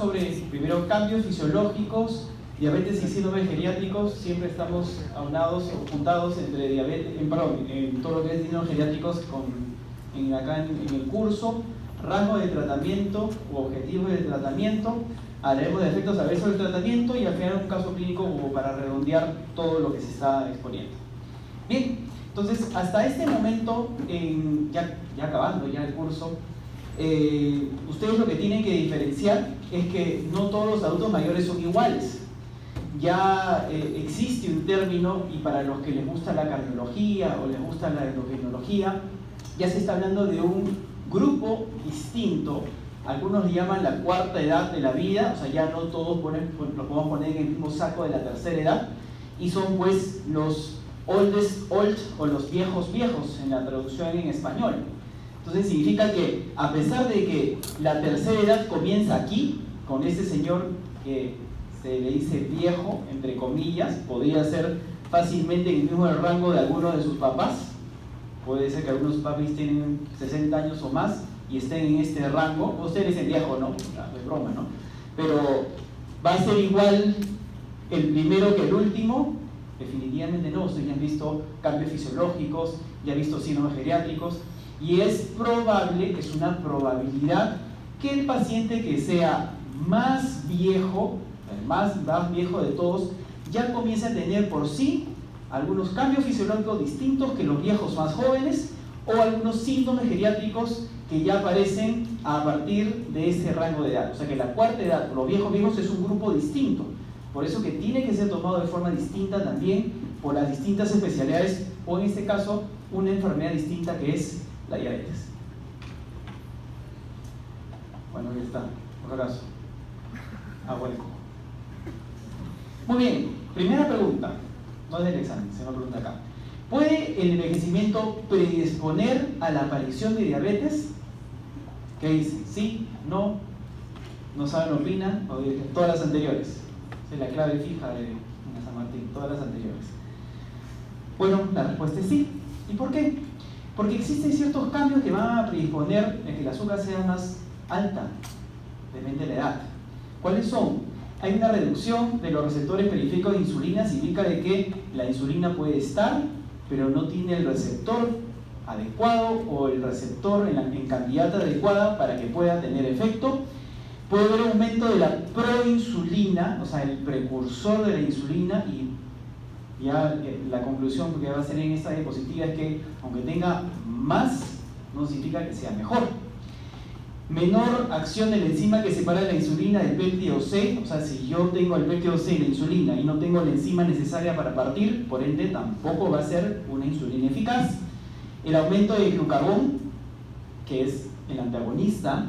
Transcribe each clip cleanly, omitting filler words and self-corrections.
sobre, primero, cambios fisiológicos, diabetes y síndromes geriátricos. Siempre estamos aunados o juntados entre diabetes, en todo lo que es síndromes geriátricos acá en el curso. Rango de tratamiento u objetivos de tratamiento. Hablaremos de efectos adversos del tratamiento y al final un caso clínico como para redondear todo lo que se está exponiendo. Bien, entonces hasta este momento, ya acabando ya el curso, ustedes lo que tienen que diferenciar es que no todos los adultos mayores son iguales. Ya existe un término, y para los que les gusta la cardiología o les gusta la endocrinología, ya se está hablando de un grupo distinto. Algunos le llaman la cuarta edad de la vida, o sea, ya no todos lo podemos poner en el mismo saco de la tercera edad, y son pues los oldest old o los viejos en la traducción en español. Entonces significa que a pesar de que la tercera edad comienza aquí, con este señor que se le dice viejo, entre comillas, podría ser fácilmente en el mismo rango de algunos de sus papás. Puede ser que algunos papis tienen 60 años o más y estén en este rango. Ustedes dicen viejo, ¿no? Es broma, ¿no? Pero ¿va a ser igual el primero que el último? Definitivamente no. Ustedes ya han visto cambios fisiológicos, ya han visto síndromes geriátricos, y es probable, es una probabilidad, que el paciente que sea más viejo, el más viejo de todos, ya comience a tener por sí algunos cambios fisiológicos distintos que los viejos más jóvenes, o algunos síntomas geriátricos que ya aparecen a partir de ese rango de edad. O sea que la cuarta edad, los viejos es un grupo distinto. Por eso que tiene que ser tomado de forma distinta también por las distintas especialidades, o en este caso, una enfermedad distinta que es la diabetes. Bueno, ahí está, por acaso. Bueno. Muy bien, primera pregunta. No es del examen, se me pregunta acá. ¿Puede el envejecimiento predisponer a la aparición de diabetes? ¿Qué dicen? ¿Sí? ¿No? ¿No saben, opinan? ¿O dicen todas las anteriores? Esa es la clave fija de San Martín, todas las anteriores. Bueno, la respuesta es sí. ¿Y por qué? Porque existen ciertos cambios que van a predisponer a que el azúcar sea más alta, depende de la edad. ¿Cuáles son? Hay una reducción de los receptores periféricos de insulina, significa de que la insulina puede estar, pero no tiene el receptor adecuado o el receptor en cantidad adecuada para que pueda tener efecto. Puede haber un aumento de la proinsulina, o sea, el precursor de la insulina, y ya la conclusión que va a ser en esta diapositiva es que aunque tenga más, no significa que sea mejor. Menor acción de la enzima que separa la insulina del péptido C, o sea, si yo tengo el péptido C, la insulina, y no tengo la enzima necesaria para partir, por ende tampoco va a ser una insulina eficaz. El aumento de glucagón, que es el antagonista,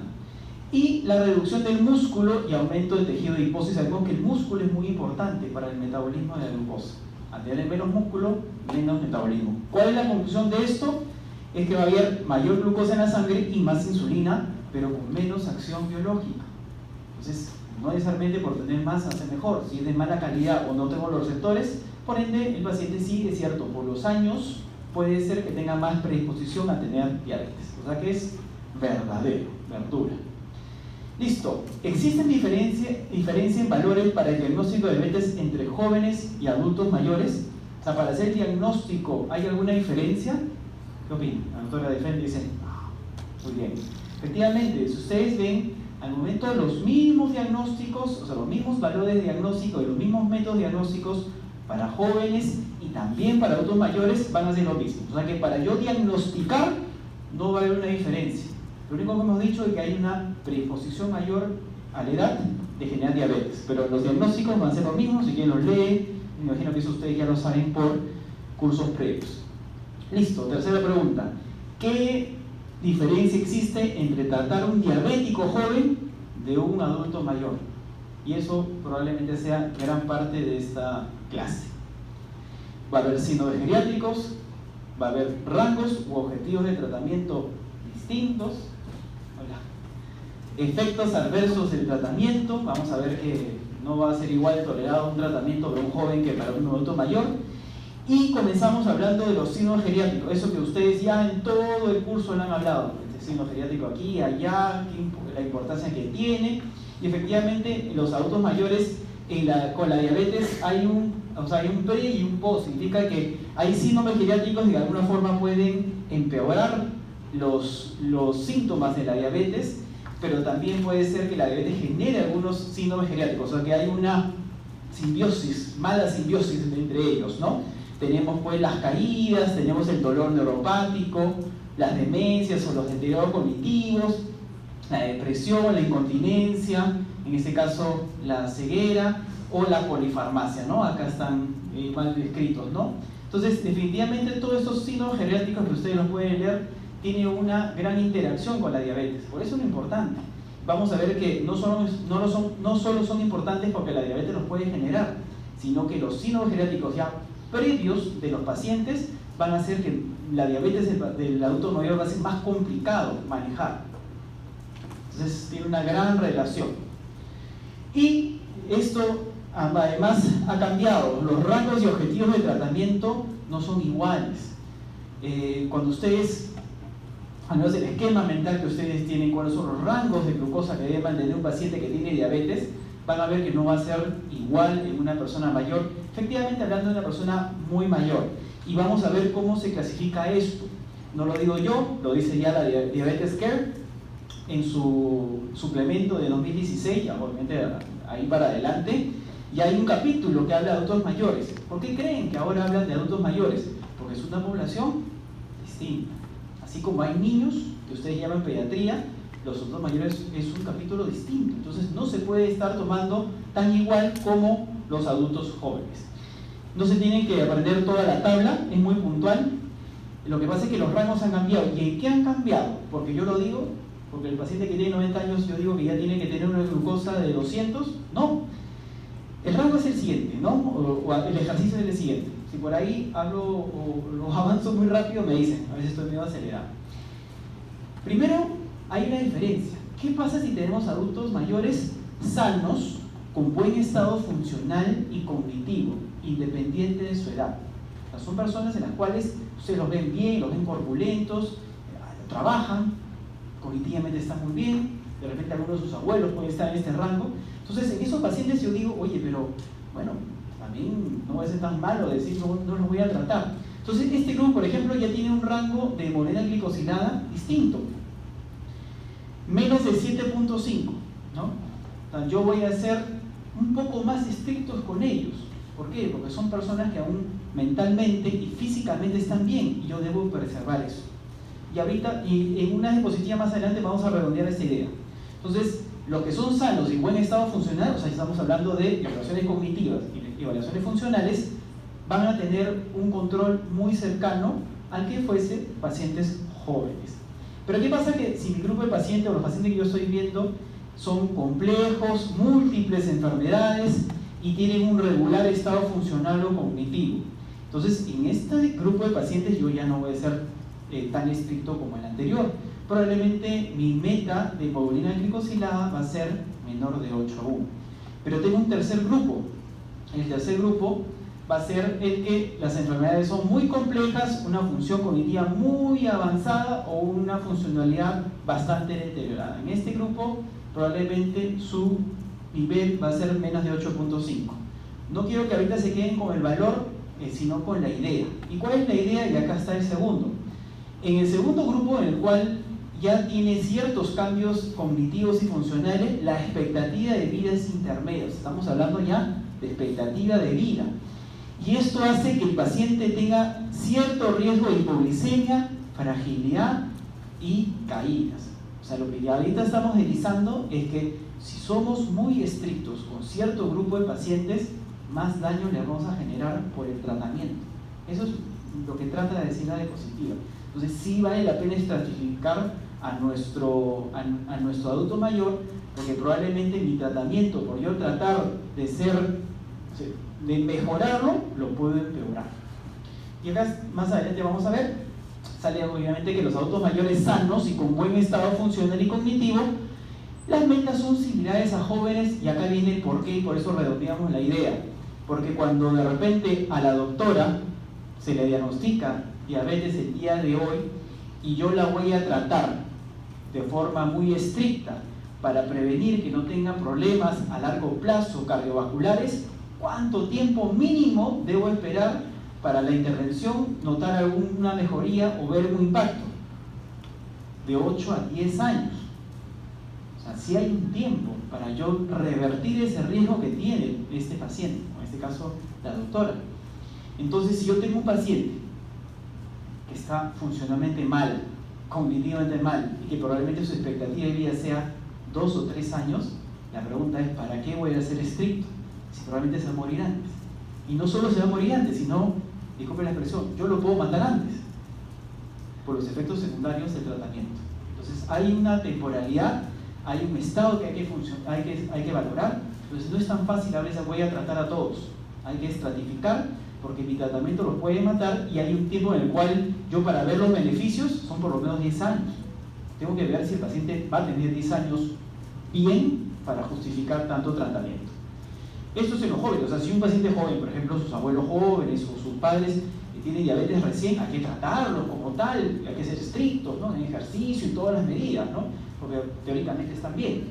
y la reducción del músculo y aumento del tejido de hipófisis. Sabemos que el músculo es muy importante para el metabolismo de la glucosa. Al tener menos músculo, menos metabolismo. ¿Cuál es la conclusión de esto? Es que va a haber mayor glucosa en la sangre y más insulina, pero con menos acción biológica. Entonces, no necesariamente por tener más hace mejor. Si es de mala calidad o no tengo los receptores, por ende el paciente sí, es cierto, por los años puede ser que tenga más predisposición a tener diabetes. O sea que es verdadero, verdura. Listo. ¿Existen diferencia en valores para el diagnóstico de diabetes entre jóvenes y adultos mayores? O sea, para hacer el diagnóstico, ¿hay alguna diferencia? ¿Qué opinan? La doctora de frente dice, muy bien. Efectivamente, si ustedes ven, al momento de los mismos diagnósticos, o sea, los mismos valores de diagnóstico y los mismos métodos diagnósticos para jóvenes y también para adultos mayores van a ser lo mismo. O sea que para yo diagnosticar no va a haber una diferencia. Lo único que hemos dicho es que hay una predisposición mayor a la edad de generar diabetes, pero los diagnósticos van a ser lo mismo. Si quien los lee, me imagino que eso ustedes ya lo saben por cursos previos. Listo, tercera pregunta. ¿Qué diferencia existe entre tratar un diabético joven de un adulto mayor? Y eso probablemente sea gran parte de esta clase. Va a haber síndromes geriátricos, va a haber rangos u objetivos de tratamiento distintos. Efectos adversos del tratamiento. Vamos a ver que no va a ser igual tolerado un tratamiento para un joven que para un adulto mayor. Y comenzamos hablando de los síndromes geriátricos, eso que ustedes ya en todo el curso le han hablado, este síndrome geriátrico aquí, allá, la importancia que tiene. y efectivamente los adultos mayores con la diabetes hay un pre y un post. Significa que hay síndromes geriátricos que de alguna forma pueden empeorar los síntomas de la diabetes, pero también puede ser que la diabetes genere algunos síndromes geriátricos, o sea que hay una simbiosis, mala simbiosis entre ellos, ¿no? Tenemos pues las caídas, tenemos el dolor neuropático, las demencias o los deterioros cognitivos, la depresión, la incontinencia, en este caso la ceguera o la polifarmacia, ¿no? Acá están mal descritos, ¿no? Entonces, definitivamente todos estos síndromes geriátricos que ustedes los pueden leer tienen una gran interacción con la diabetes, por eso es lo importante. Vamos a ver que no solo son importantes porque la diabetes los puede generar, sino que los síndromes geriátricos ya previos de los pacientes van a hacer que la diabetes del adulto mayor va a ser más complicado manejar. Entonces tiene una gran relación. Y esto además ha cambiado. Los rangos y objetivos de tratamiento no son iguales. Cuando ustedes, al menos el esquema mental que ustedes tienen, cuáles son los rangos de glucosa que debe mantener un paciente que tiene diabetes, van a ver que no va a ser igual en una persona mayor, efectivamente hablando de una persona muy mayor. Y vamos a ver cómo se clasifica esto. No lo digo yo, lo dice ya la Diabetes Care en su suplemento de 2016, ya obviamente ahí para adelante, y hay un capítulo que habla de adultos mayores. ¿Por qué creen que ahora hablan de adultos mayores? Porque es una población distinta. Así como hay niños que ustedes llaman pediatría, los adultos mayores es un capítulo distinto. Entonces no se puede estar tomando tan igual como los adultos jóvenes. No se tienen que aprender toda la tabla, es muy puntual. Lo que pasa es que los rangos han cambiado. ¿Y en qué han cambiado? Porque yo lo digo, porque el paciente que tiene 90 años, yo digo que ya tiene que tener una glucosa de 200. No. El rango es el siguiente, ¿no? O el ejercicio es el siguiente. Si por ahí hablo o los avanzo muy rápido, me dicen, a veces estoy medio acelerado. Primero, hay una diferencia. ¿Qué pasa si tenemos adultos mayores sanos, con buen estado funcional y cognitivo, independiente de su edad? O sea, son personas en las cuales ustedes los ven bien, los ven corpulentos, trabajan, cognitivamente están muy bien, de repente algunos de sus abuelos pueden estar en este rango. Entonces, en esos pacientes yo digo, oye, pero bueno, también no va a ser tan malo decir no los voy a tratar. Entonces, este grupo, por ejemplo, ya tiene un rango de hemoglobina glicosilada distinto. Menos de 7.5, ¿no? O sea, yo voy a ser un poco más estrictos con ellos. ¿Por qué? Porque son personas que aún mentalmente y físicamente están bien y yo debo preservar eso. Y ahorita, y en una diapositiva más adelante vamos a redondear esta idea. Entonces, los que son sanos y buen estado funcional, o sea, estamos hablando de evaluaciones cognitivas y evaluaciones funcionales, van a tener un control muy cercano al que fuese pacientes jóvenes. Pero ¿qué pasa que si mi grupo de pacientes o los pacientes que yo estoy viendo son complejos, múltiples enfermedades y tienen un regular estado funcional o cognitivo? Entonces, en este grupo de pacientes yo ya no voy a ser tan estricto como el anterior. Probablemente mi meta de hemoglobina glicosilada va a ser menor de 8 a 1. Pero tengo un tercer grupo. El tercer grupo va a ser el que las enfermedades son muy complejas, una función cognitiva muy avanzada o una funcionalidad bastante deteriorada. En este grupo probablemente su nivel va a ser menos de 8.5. No quiero que ahorita se queden con el valor, sino con la idea. ¿Y cuál es la idea? Y acá está el segundo. En el segundo grupo, en el cual ya tiene ciertos cambios cognitivos y funcionales, la expectativa de vida es intermedia. Estamos hablando ya de expectativa de vida. Y esto hace que el paciente tenga cierto riesgo de hipoglicemia, fragilidad y caídas. O sea, lo que ya ahorita estamos deslizando es que si somos muy estrictos con cierto grupo de pacientes, más daño le vamos a generar por el tratamiento. Eso es lo que trata de decir la diapositiva. Entonces sí vale la pena estratificar a nuestro adulto mayor, porque probablemente mi tratamiento, por yo tratar de mejorarlo, lo puedo empeorar. Y acá más adelante vamos a ver, sale obviamente que los adultos mayores sanos y con buen estado funcional y cognitivo, las metas son similares a jóvenes, y acá viene el porqué, y por eso redondeamos la idea. Porque cuando de repente a la doctora se le diagnostica diabetes el día de hoy y yo la voy a tratar de forma muy estricta para prevenir que no tenga problemas a largo plazo cardiovasculares, ¿cuánto tiempo mínimo debo esperar para la intervención notar alguna mejoría o ver un impacto? De 8 a 10 años. O sea, sí hay un tiempo para yo revertir ese riesgo que tiene este paciente, en este caso la doctora. Entonces, si yo tengo un paciente que está funcionalmente mal, cognitivamente mal, y que probablemente su expectativa de vida sea 2 o 3 años, la pregunta es, ¿para qué voy a ser estricto? Si probablemente se va a morir antes. Y no solo se va a morir antes, sino, disculpe la expresión, yo lo puedo matar antes, por los efectos secundarios del tratamiento. Entonces, hay una temporalidad, hay un estado que hay que valorar. Entonces, no es tan fácil a veces voy a tratar a todos. Hay que estratificar, porque mi tratamiento los puede matar, y hay un tiempo en el cual yo, para ver los beneficios, son por lo menos 10 años. Tengo que ver si el paciente va a tener 10 años bien para justificar tanto tratamiento. Esto es en los jóvenes. O sea, si un paciente joven, por ejemplo, sus abuelos jóvenes o sus padres tienen diabetes recién, hay que tratarlo como tal, hay que ser estrictos, ¿no?, en ejercicio y todas las medidas, ¿no?, porque teóricamente están bien,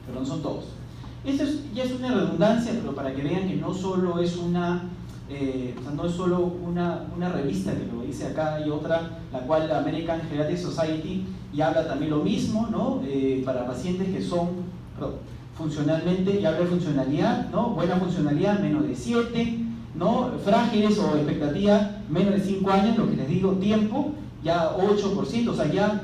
pero no son todos. Esto ya es una redundancia, pero para que vean que no solo es no es solo una revista que lo dice acá, y otra, la cual la American Geriatric Society ya habla también lo mismo, ¿no?, para pacientes que son funcionalmente, y habla de funcionalidad, ¿no?, buena funcionalidad, menos de 7, ¿no?, frágiles o expectativa menos de 5 años, lo que les digo, tiempo, ya 8%, o sea, ya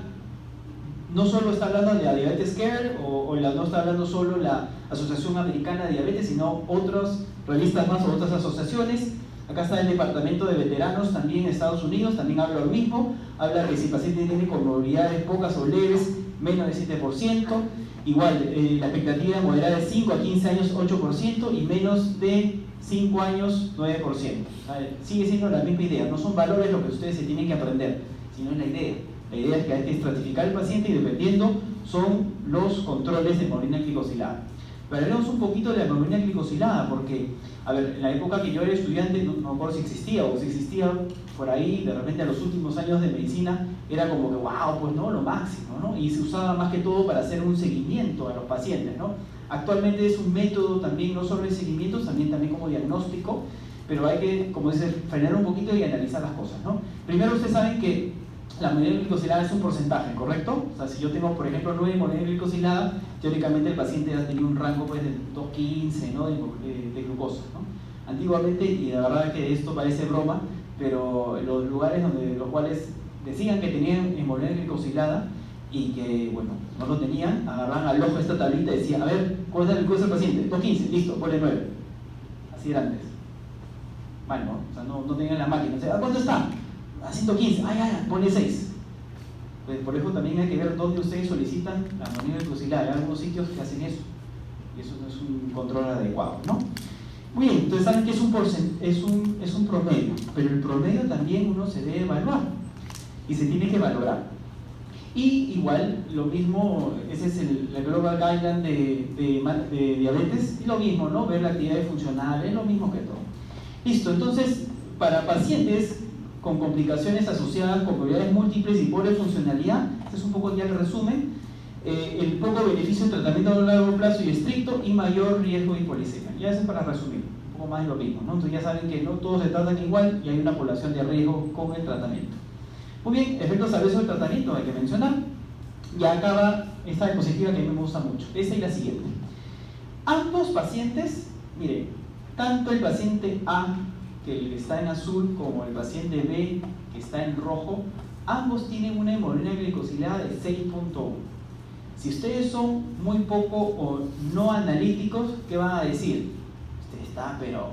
no solo está hablando de la Diabetes Care, no está hablando solo la Asociación Americana de Diabetes, sino otras revistas más o otras asociaciones. Acá está el Departamento de Veteranos también en Estados Unidos, también habla lo mismo, habla que si el paciente tiene comorbilidades pocas o leves, menos de 7%, igual, la expectativa moderada de 5 a 15 años, 8%, y menos de 5 años, 9%. Sigue siendo la misma idea, no son valores lo que ustedes se tienen que aprender, sino es la idea. La idea es que hay que estratificar el paciente, y dependiendo son los controles de hemoglobina glicosilada. Pero hablemos un poquito de la hemoglobina glicosilada, porque, a ver, en la época que yo era estudiante, no me acuerdo si existía, o si existía por ahí, de repente a los últimos años de medicina, era como que, wow, pues no, lo máximo, ¿no? Y se usaba más que todo para hacer un seguimiento a los pacientes, ¿no? Actualmente es un método también, no solo de seguimiento, también como diagnóstico, pero hay que, como dice, frenar un poquito y analizar las cosas, ¿no? Primero, ustedes saben que la hemoglobina glicosilada es un porcentaje, ¿correcto? O sea, si yo tengo, por ejemplo, 9 hemoglobina glicosilada, teóricamente el paciente ya tenía un rango, pues, de 2,15, ¿no?, de glucosa, ¿no? Antiguamente, y la verdad es que esto parece broma, pero los lugares los cuales decían que tenían hemoglobina glicosilada y que, bueno, no lo tenían, agarraban al ojo esta tablita y decían, a ver, ¿cuál es la glucosa del paciente? 2,15, listo, ponle 9. Así era antes. Bueno, ¿no? O sea, no tenían la máquina. O sea, ¿a cuánto está? A 115, ponle 6. Pues por eso también hay que ver dónde ustedes solicitan la hemoglobina glicosilada. Hay algunos sitios que hacen eso, y eso no es un control adecuado, ¿no? Muy bien, entonces saben que es un promedio, pero el promedio también uno se debe evaluar y se tiene que valorar. Y igual, lo mismo, ese es la Global Guideline de diabetes, y lo mismo, ¿no?, ver la actividad funcional, es lo mismo que todo. Listo, entonces, para pacientes con complicaciones asociadas con comorbilidades múltiples y pobre funcionalidad, este es un poco ya el resumen, el poco beneficio del tratamiento a largo plazo y estricto, y mayor riesgo de hipolicemia. Ya eso es para resumir, un poco más de lo mismo, ¿no? Entonces ya saben que no todos se tratan igual y hay una población de riesgo con el tratamiento. Muy bien, efectos adversos del tratamiento hay que mencionar. Ya acaba esta diapositiva que a mí me gusta mucho, esta y la siguiente. Ambos pacientes, miren, tanto el paciente A, que está en azul, como el paciente B, que está en rojo, ambos tienen una hemoglobina glicosilada de 6.1. Si ustedes son muy poco o no analíticos, ¿qué van a decir? Usted está, pero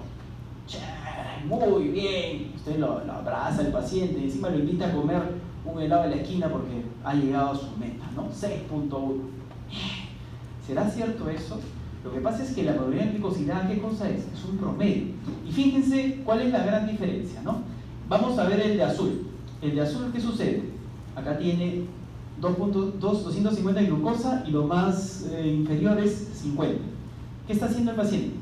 chévere, muy bien. Usted lo abraza al paciente y encima lo invita a comer un helado en la esquina porque ha llegado a su meta, ¿no? 6.1. ¿Será cierto eso? Lo que pasa es que la hemoglobina glicosilada, ¿qué cosa es? Es un promedio. Y fíjense cuál es la gran diferencia, ¿no? Vamos a ver el de azul. El de azul, ¿qué sucede? Acá tiene 250 de glucosa y lo más inferior es 50. ¿Qué está haciendo el paciente?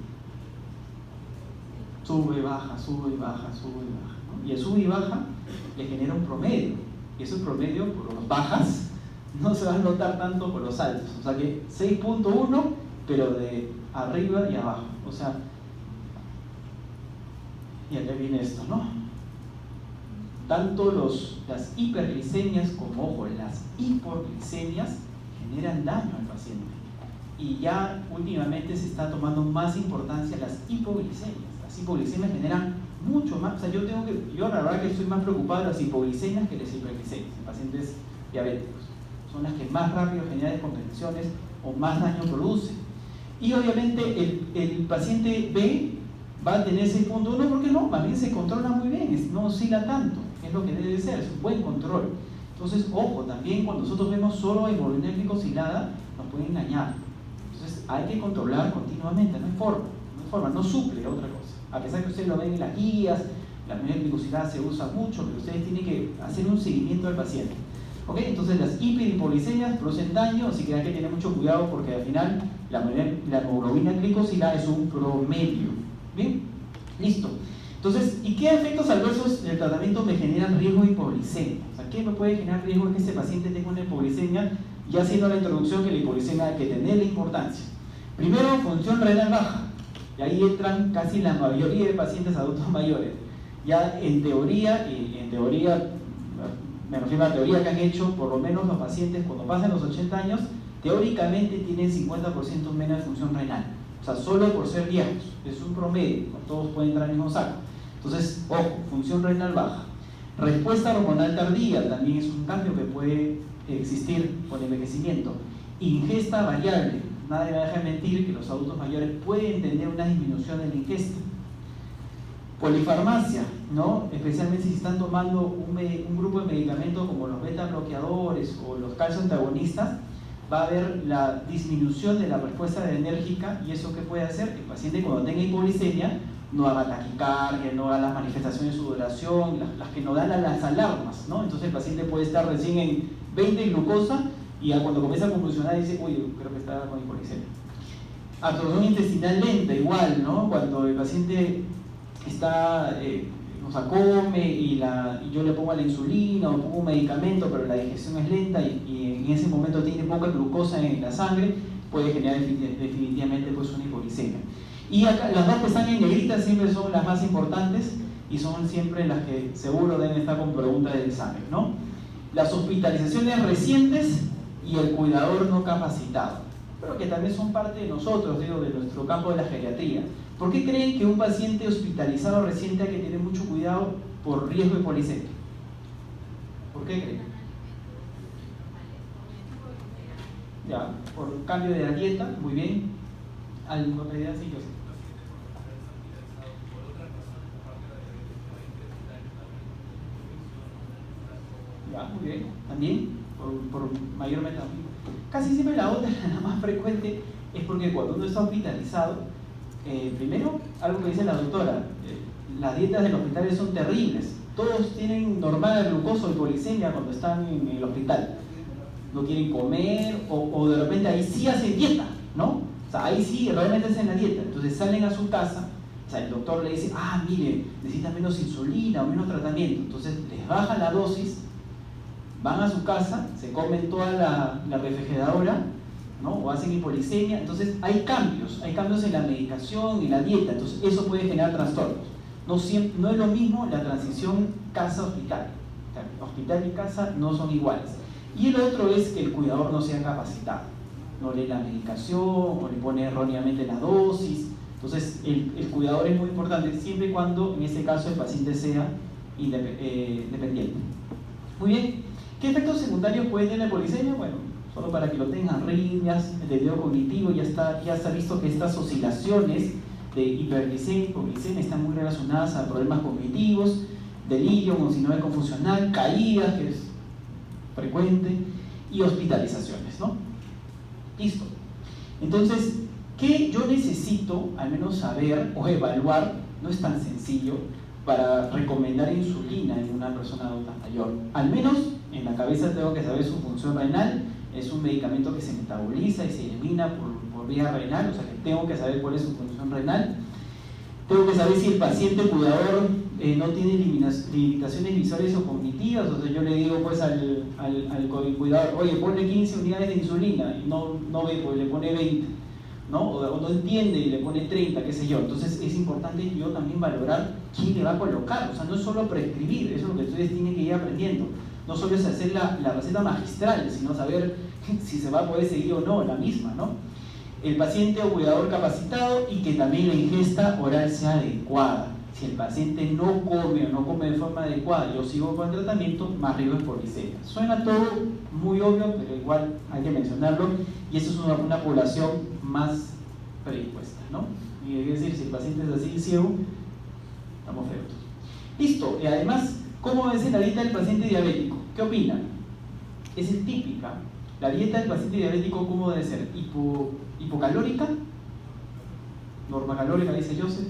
Sube, baja, sube, baja, sube, baja, ¿no? Y el sube y baja le genera un promedio. Y ese promedio, por las bajas, no se va a notar tanto por los saltos. O sea que 6.1, pero de arriba y abajo. O sea, y acá viene esto, ¿no? Tanto las hiperglicemias como, ojo, las hipoglicemias generan daño al paciente. Y ya últimamente se está tomando más importancia las hipoglicemias. Las hipoglicemias generan mucho más. O sea, yo la verdad que estoy más preocupado de las hipoglicemias que de las hiperglicemias en pacientes diabéticos. Son las que más rápido generan descompensaciones o más daño producen. Y obviamente el paciente B va a tener 6.1, ¿por qué no? Más bien se controla muy bien, no oscila tanto, es lo que debe ser, es un buen control. Entonces, ojo, también cuando nosotros vemos solo hemoglobina glicosilada, nos puede engañar. Entonces, hay que controlar continuamente, no hay forma, no suple otra cosa. A pesar que ustedes lo ven en las guías, la hemoglobina glicosilada se usa mucho, pero ustedes tienen que hacer un seguimiento del paciente. ¿Ok? Entonces, las hiperhipoglicemias producen daño, así que hay que tener mucho cuidado porque al final la hemoglobina glicosilada es un promedio. ¿Bien? Listo. Entonces, ¿y qué efectos adversos del tratamiento me generan riesgo de hipoglicemia? O sea, ¿qué me puede generar riesgo de que este paciente tenga una hipoglicemia? Ya haciendo la introducción que la hipoglicemia hay que tener la importancia. Primero, función renal baja. Y ahí entran casi la mayoría de pacientes adultos mayores. Ya en teoría, me refiero a la teoría que han hecho, por lo menos los pacientes cuando pasan los 80 años, teóricamente tienen 50% menos de función renal. O sea, solo por ser viejos, es un promedio, no todos pueden entrar en el mismo saco. Entonces, ojo, función renal baja. Respuesta hormonal tardía también es un cambio que puede existir por envejecimiento. Ingesta variable, nadie me deja mentir que los adultos mayores pueden tener una disminución en la ingesta. Polifarmacia, ¿no? Especialmente si están tomando un grupo de medicamentos como los beta bloqueadores o los calcio antagonistas, va a haber la disminución de la respuesta adrenérgica. ¿Y eso qué puede hacer? Que el paciente cuando tenga hipoglicemia no haga taquicardia, no haga las manifestaciones de sudoración, las que nos dan las alarmas, ¿no? Entonces el paciente puede estar recién en 20 glucosa y ya cuando comienza a convulsionar dice, uy, creo que está con hipoglicemia. Absorción intestinal lenta, igual, ¿no? Cuando el paciente está, o sea, come y yo le pongo la insulina o pongo un medicamento, pero la digestión es lenta y en ese momento tiene poca glucosa en la sangre, puede generar definitivamente pues, una hipoglicemia. Y acá, las dos que están en negrita siempre son las más importantes y son siempre las que seguro deben estar con preguntas del examen, ¿no? Las hospitalizaciones recientes y el cuidador no capacitado, pero que también son parte de nosotros, digo, de nuestro campo de la geriatría. ¿Por qué creen que un paciente hospitalizado reciente hay que tener mucho cuidado por riesgo de hipoglicemia? ¿Por qué creen? Ya, por cambio de la dieta, muy bien. ¿Alguna medida así? Yo sé. Ya, muy bien. También, por mayor metabolismo. Casi siempre la otra, la más frecuente, es porque cuando uno está hospitalizado, primero, algo que dice la doctora, las dietas de los hospitales son terribles. Todos tienen normal glucosa o hipoglicemia cuando están en el hospital. No quieren comer o de repente ahí sí hacen dieta, ¿no? O sea, ahí sí realmente hacen la dieta. Entonces salen a su casa, o sea, el doctor le dice, mire, necesita menos insulina o menos tratamiento. Entonces les baja la dosis, van a su casa, se comen toda la refrigeradora, ¿no? O hacen hipoglicemia. Entonces hay cambios en la medicación y la dieta, entonces eso puede generar trastornos. No es lo mismo la transición casa-hospital. Hospital y casa no son iguales. Y el otro es que el cuidador no sea capacitado, no lee la medicación o le pone erróneamente la dosis. Entonces el cuidador es muy importante siempre y cuando en este caso el paciente sea dependiente. Muy bien, ¿qué efectos secundarios puede tener la hipoglicemia? Bueno, solo para que lo tengan, arritmias, deterioro cognitivo, ya está visto que estas oscilaciones de hiperglicemia y hipoglicemia están muy relacionadas a problemas cognitivos, delirio, emocional confusional, caídas, que es frecuente, y hospitalizaciones, ¿no? Listo. Entonces, ¿qué yo necesito al menos saber o evaluar? No es tan sencillo para recomendar insulina en una persona adulta mayor. Al menos en la cabeza tengo que saber su función renal. Es un medicamento que se metaboliza y se elimina por vía renal, o sea que tengo que saber cuál es su función renal. Tengo que saber si el paciente cuidador no tiene limitaciones visuales o cognitivas. O sea, yo le digo pues al al cuidador, oye, ponle 15 unidades de insulina, y no ve, pues le pone 20, ¿no? O no entiende y le pone 30, qué sé yo. Entonces es importante yo también valorar quién le va a colocar, o sea, no es solo prescribir, eso es lo que ustedes tienen que ir aprendiendo. No solo es hacer la receta magistral, sino saber si se va a poder seguir o no la misma, ¿no? El paciente o cuidador capacitado y que también la ingesta oral sea adecuada. Si el paciente no come o no come de forma adecuada, yo sigo con el tratamiento, más riesgo es por glicemia. Suena todo muy obvio, pero igual hay que mencionarlo, y eso es una población más predispuesta, ¿no? Y es decir, si el paciente es así ciego, estamos feos. Listo, y además, ¿cómo debe ser la dieta del paciente diabético? ¿Qué opinan? Es típica. La dieta del paciente diabético, ¿cómo debe ser? ¿Hipocalórica? ¿Normacalórica, dice Joseph?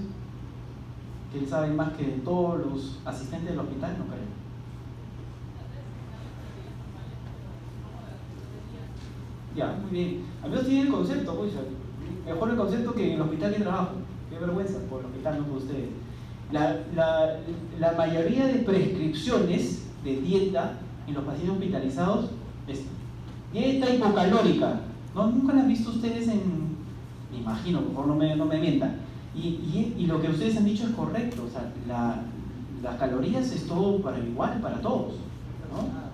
Que él sabe más que todos los asistentes del hospital, no creo. Ya, muy bien. Al menos tiene el concepto, pues, mejor el concepto que en el hospital que trabajo. Qué vergüenza, por el hospital, no por ustedes. La mayoría de prescripciones de dieta en los pacientes hospitalizados es dieta hipocalórica. ¿No? ¿Nunca la han visto ustedes me imagino, por favor no me mientan? Y lo que ustedes han dicho es correcto, o sea, las calorías es todo para igual, para todos, ¿no?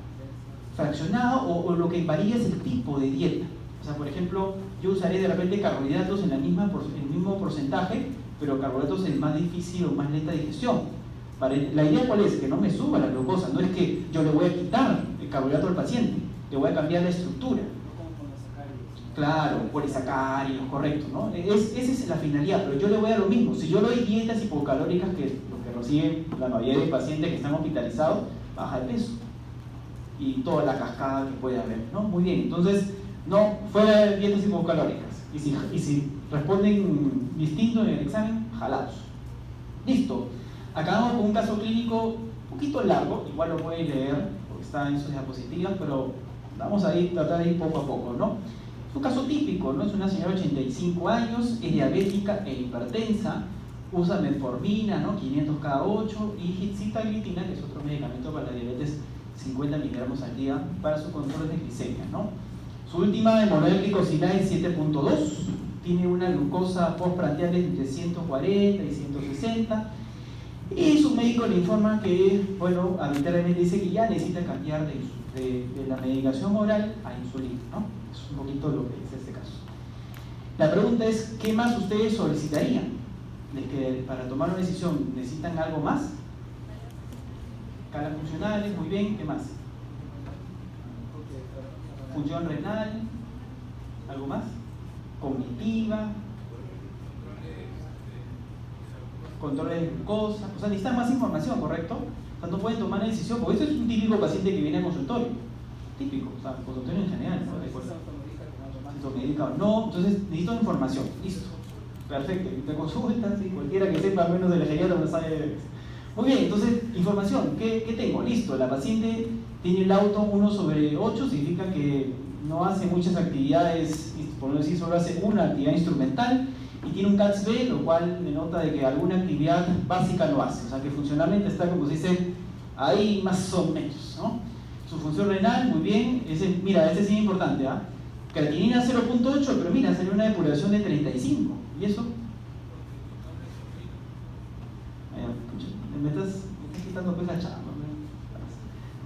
Fraccionado o lo que varía es el tipo de dieta. O sea, por ejemplo, yo usaré de repente carbohidratos en el mismo porcentaje, pero carbohidratos es más difícil o más lenta digestión. La idea cuál es, que no me suba la glucosa, no es que yo le voy a quitar el carbohidrato al paciente, le voy a cambiar la estructura. Claro, polisacáridos, correcto, ¿no? Esa es la finalidad, pero yo le voy a dar lo mismo. Si yo le doy dietas hipocalóricas, que es lo que reciben la mayoría de pacientes que están hospitalizados, baja de peso. Y toda la cascada que puede haber, ¿no? Muy bien, entonces, no, fuera de dietas hipocalóricas. Y si responden distinto en el examen, jalados. Listo. Acabamos con un caso clínico un poquito largo, igual lo pueden leer, porque está en sus diapositivas, pero vamos a tratar de ir poco a poco, ¿no? Es un caso típico, ¿no? Es una señora de 85 años, es diabética e hipertensa, usa metformina, ¿no? 500 cada 8 y sitaglitina, que es otro medicamento para la diabetes, 50 miligramos al día para su control de glicemia, ¿no? Su última hemorragia glicosílica es 7.2, tiene una glucosa postprandial entre 140 y 160, y su médico le informa que, bueno, arbitrariamente dice que ya necesita cambiar de la medicación oral a insulina, ¿no? Es un poquito lo que es este caso. La pregunta es, ¿qué más ustedes solicitarían? ¿De que para tomar una decisión necesitan algo más? Escalas funcionales, muy bien, ¿qué más? Función renal, ¿algo más? Cognitiva, controles de glucosa, o sea, necesitan más información, ¿correcto? O sea, no pueden tomar una decisión, porque esto es un típico paciente que viene al consultorio, típico, o sea, consultorio en general, ¿no? Si medica o no, entonces necesito información, listo, perfecto, te consultan, sí, cualquiera que sepa menos de la geriatra no sabe. Muy bien, entonces, información, ¿qué tengo? Listo, la paciente tiene el auto 1/8, significa que no hace muchas actividades, por no decir solo hace una actividad instrumental, y tiene un CATS-B, lo cual denota de que alguna actividad básica no hace, o sea que funcionalmente está, como se dice, ahí más o menos, ¿no? Su función renal, muy bien, mira, este sí es importante, ¿ah? Creatinina 0.8, pero mira, salió una depuración de 35, ¿y eso? Me estás quitando pues la chamba.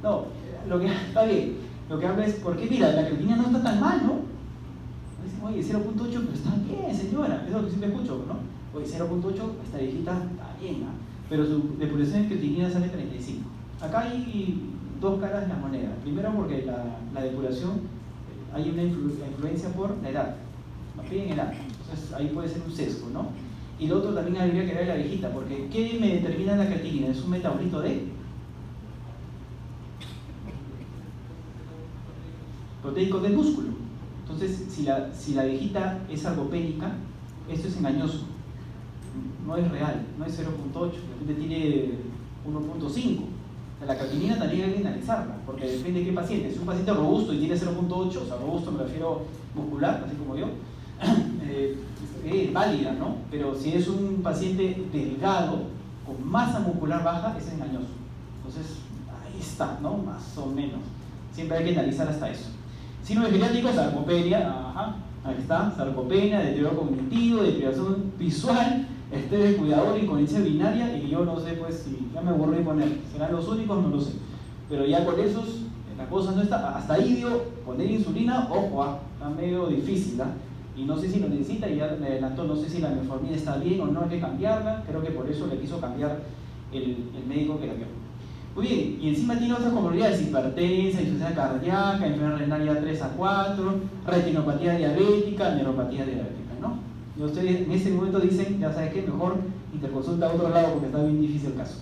No, lo que está bien, lo que habla es, porque mira, la creatinina no está tan mal, ¿no? Oye, 0.8, pero está bien, señora, eso es lo que siempre escucho, ¿no? Oye, 0.8, esta viejita está bien, ¿no? Pero su depuración de creatinina sale 35. Acá hay dos caras de la moneda. Primero porque la depuración, hay una influencia por la edad, nos piden edad, entonces ahí puede ser un sesgo, ¿no? Y lo otro también habría que ver la viejita, porque ¿qué me determina la creatinina? ¿Es un metabolito de? Proteico del músculo. Entonces, si la viejita es sarcopénica, esto es engañoso, no es real, no es 0.8, de repente tiene 1.5. La creatinina también hay que analizarla, porque depende de qué paciente. Si es un paciente robusto y tiene 0.8, o sea, robusto me refiero muscular, así como yo, es válida, ¿no? Pero si es un paciente delgado, con masa muscular baja, es engañoso. Entonces, ahí está, ¿no? Más o menos. Siempre hay que analizar hasta eso. Signo geriátrico, sarcopenia, ajá, ahí está, sarcopenia, deterioro cognitivo, deterioración visual, estrés de cuidador, incontinencia urinaria, y yo no sé, pues, si ya me aburrí poner, serán los únicos, no lo sé. Pero ya con esos, la cosa no está, hasta ahí dio, poner insulina, ojo, está medio difícil, y no sé si lo necesita, y ya me adelantó, no sé si la metformina está bien o no, hay que cambiarla, creo que por eso le quiso cambiar el médico que la vio. Muy bien, y encima tiene otras comorbilidades: hipertensa, insuficiencia cardíaca, enfermedad renal ya 3 a 4, retinopatía diabética, neuropatía diabética, ¿no? Y ustedes en ese momento dicen, ya sabes qué, mejor interconsulta a otro lado porque está bien difícil el caso.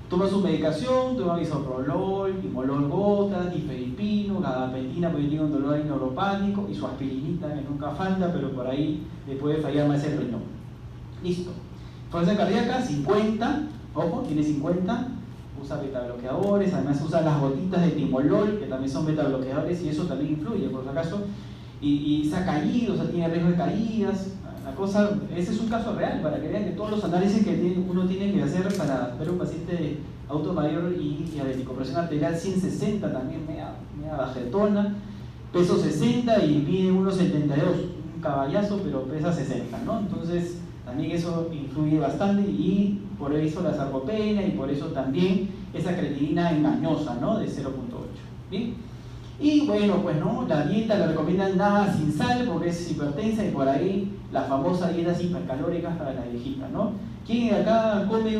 Toma su medicación, toma bisoprolol, timolol gotas, difenipino, gabapentina porque tiene un dolor neuropático, y su aspirinita que nunca falta, pero por ahí le puede fallar más el riñón. Listo. Fuerza cardíaca, 50, ojo, tiene 50, usa betabloqueadores, además usa las gotitas de timolol, que también son betabloqueadores, y eso también influye, por si acaso, y se ha caído, o sea, tiene riesgo de caídas. La cosa, ese es un caso real, para que vean que todos los análisis que uno tiene que hacer para ver un paciente adulto mayor y diabético. Presión arterial 160 también, media bajetona, peso 60 y mide 1,72, un caballazo, pero pesa 60, ¿no? Entonces también eso influye bastante, y por eso la sarcopenia, y por eso también esa creatinina engañosa, ¿no? De 0,8. ¿Bien? Y bueno, pues no, la dieta le recomiendan nada sin sal porque es hipertensa, y por ahí las famosas dietas hipercalóricas para la viejita, ¿no? ¿Quién de acá come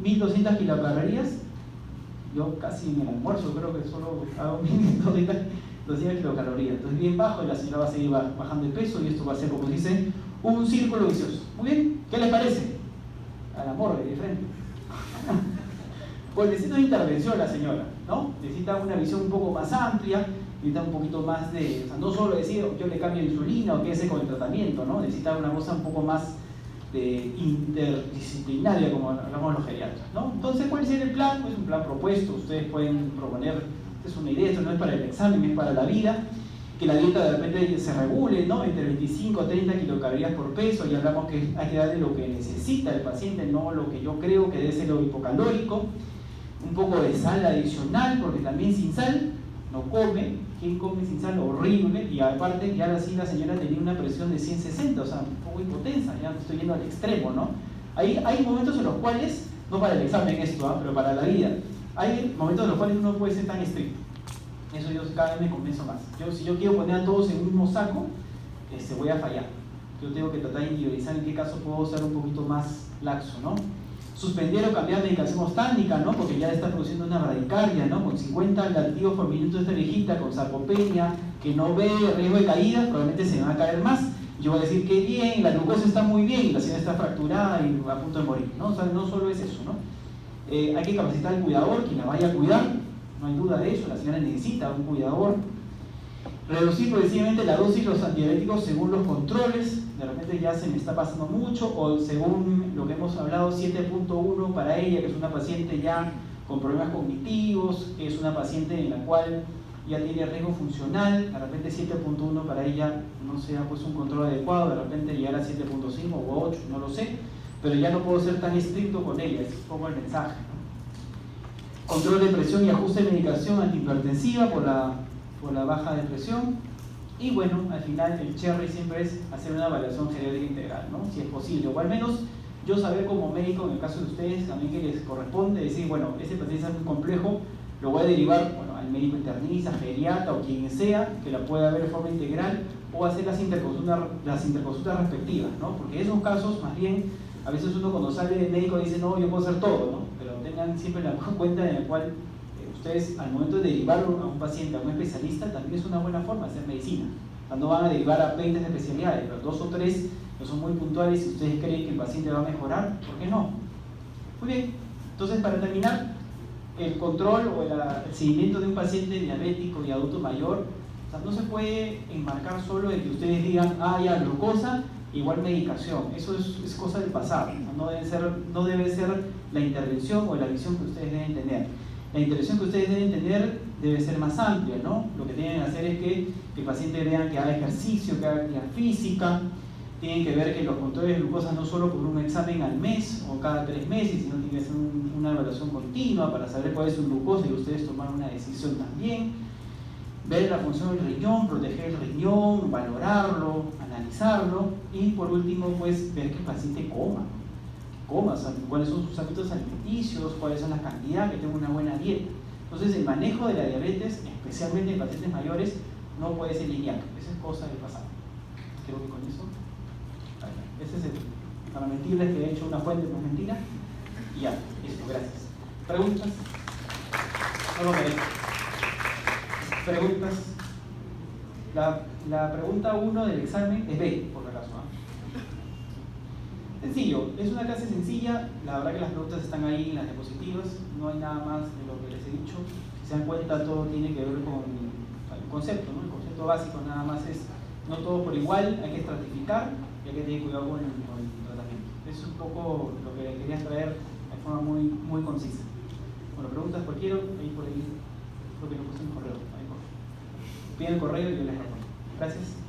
1200 kilocalorías? Yo casi en el almuerzo creo que solo hago 1200 kilocalorías. Entonces bien bajo, y la señora va a seguir bajando de peso, y esto va a ser, como dice, un círculo vicioso. Muy bien, ¿qué les parece? A la morgue de frente. Pues necesita una intervención la señora, ¿no? Necesita una visión un poco más amplia, necesita un poquito más de, o sea, no solo decir yo le cambio insulina o quédese con el tratamiento, ¿no? Necesita una cosa un poco más interdisciplinaria, como hablamos los geriatras, ¿no? Entonces, ¿cuál sería el plan? Pues un plan propuesto, ustedes pueden proponer, es una idea, esto no es para el examen, es para la vida, que la dieta de repente se regule, ¿no? Entre 25 a 30 kilocalorías por peso, y hablamos que hay que darle lo que necesita el paciente, no lo que yo creo que debe ser lo hipocalórico. Un poco de sal adicional, porque también sin sal no come. ¿Quién come sin sal? Horrible. Y aparte, ya así la señora tenía una presión de 160, o sea, un poco hipotensa, ya estoy yendo al extremo, ¿no? Hay momentos en los cuales, no para el examen esto, pero para la vida, hay momentos en los cuales uno puede ser tan estricto. Eso yo cada vez me convenzo más. Si yo quiero poner a todos en un mismo saco, voy a fallar. Yo tengo que tratar de individualizar en qué caso puedo ser un poquito más laxo, ¿no? Suspender o cambiar medicación ostálmica, ¿no? Porque ya está produciendo una bradicardia, ¿no? Con 50 latidos por minuto de esta viejita, con sarcopenia, que no ve riesgo de caída, probablemente se va a caer más. Yo voy a decir que bien, la glucosa está muy bien, y la señora está fracturada y a punto de morir, ¿no? O sea, no solo es eso, ¿no? Hay que capacitar al cuidador, quien la vaya a cuidar, no hay duda de eso, la señora necesita un cuidador. Reducir progresivamente la dosis de los antidiabéticos según los controles, de repente ya se me está pasando mucho, o según lo que hemos hablado, 7.1 para ella, que es una paciente ya con problemas cognitivos, que es una paciente en la cual ya tiene riesgo funcional, de repente 7.1 para ella no sea pues un control adecuado, de repente llegar a 7.5 o 8, no lo sé, pero ya no puedo ser tan estricto con ella, es como el mensaje, ¿no? Control de presión y ajuste de medicación antihipertensiva por la baja de presión. Y bueno, al final el cherry siempre es hacer una evaluación geriátrica integral, ¿no? Si es posible, o al menos yo saber como médico, en el caso de ustedes, también que les corresponde decir, bueno, ese paciente es muy complejo, lo voy a derivar, bueno, al médico internista, geriatra o quien sea, que la pueda ver de forma integral, o hacer las interconsultas respectivas, ¿no? Porque en esos casos, más bien, a veces uno cuando sale del médico dice, no, yo puedo hacer todo, ¿no? Pero tengan siempre la cuenta en la cual ustedes, al momento de derivarlo a un paciente, a un especialista, también es una buena forma de hacer medicina. O sea, no van a derivar a 20 especialidades, pero 2 o 3 que son muy puntuales. Si ustedes creen que el paciente va a mejorar, ¿por qué no? Muy bien, entonces para terminar, el control o el seguimiento de un paciente diabético y adulto mayor, o sea, no se puede enmarcar solo de que ustedes digan, ya, glucosa igual medicación. Eso es cosa del pasado, no debe ser la intervención o la visión que ustedes deben tener. La intervención que ustedes deben tener debe ser más amplia, ¿no? Lo que tienen que hacer es que el paciente vea que haga ejercicio, que haga actividad física. Tienen que ver que los controles de glucosa no solo por un examen al mes o cada 3 meses, sino tiene que ser una evaluación continua para saber cuál es su glucosa y ustedes tomar una decisión también. ver la función del riñón, proteger el riñón, valorarlo, analizarlo y por último pues ver que el paciente coma, o sea, cuáles son sus hábitos alimenticios, cuáles son las cantidades, que tenga una buena dieta. Entonces el manejo de la diabetes, especialmente en pacientes mayores, no puede ser lineal, esa es cosa del pasado. Creo que con eso, ese es el, para mentirles que he hecho una fuente con mentira y ya, listo, gracias. ¿Preguntas? No lo merezco. ¿Preguntas? La pregunta 1 del examen es B, por si acaso. Sencillo, es una clase sencilla, la verdad que las preguntas están ahí en las diapositivas, no hay nada más de lo que les he dicho. Si se dan cuenta, todo tiene que ver con el concepto, ¿no? El concepto básico nada más es, no todo por igual, hay que estratificar y hay que tener cuidado con el tratamiento. Eso es un poco lo que quería traer de forma muy concisa. Bueno, preguntas cualquiera, ahí por ahí, creo que lo puse en correo. Piden el correo y yo les respondo. Gracias.